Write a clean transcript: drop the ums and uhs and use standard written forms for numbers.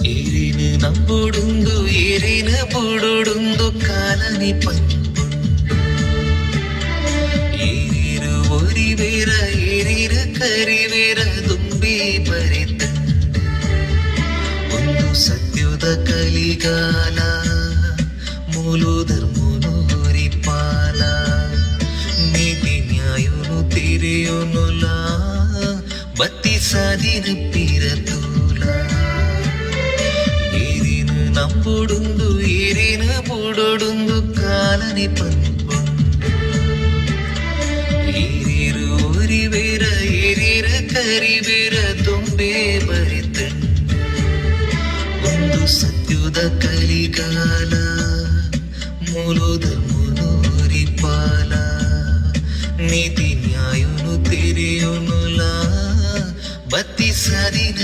ಏರಿನ ನಂಬುಡುಂದು ಏರಿನ ಬುಡುಡುಂದು colony ಪಂಪುಂಡು ಏರಿರು ಒರಿವೇರ ಏರಿರ ಕರಿವೇರ ತುಂಬಿ ಬರಿತಂಡು ಒಂದು ಸತ್ಯದ ಕಲಿಗಾಲ ಮೂಲು ಧರ್ಮನು ಹರಿಪಾಲ ನೀತಿ ನ್ಯಾಯನು ತಿರಿಯೋನುಲ ಬತ್ತಿ ಸಾದಿನ ಪಿರತೂಲ ಏರಿನ ನಂಬುಡುಂದು ಏರಿನ ಬುಡುಡುಂದು ಕಾಲನಿ ಪಂಪುಂಡು ಏರಿರು ಒರಿವೇರ ಏರಿರ ಕರಿವೇರ ತುಂಬೆ ಬರಿತಂಡು ಒಂದು ಸತ್ಯದ ಕಲಿಗಾಲ ಮೂಲು ಧರ್ಮನು ಹರಿಪಾಲ ನೀತಿ ನ್ಯಾಯನು ತಿರಿಯೋನುಲ ಬತ್ತಿ ಸಾದಿನ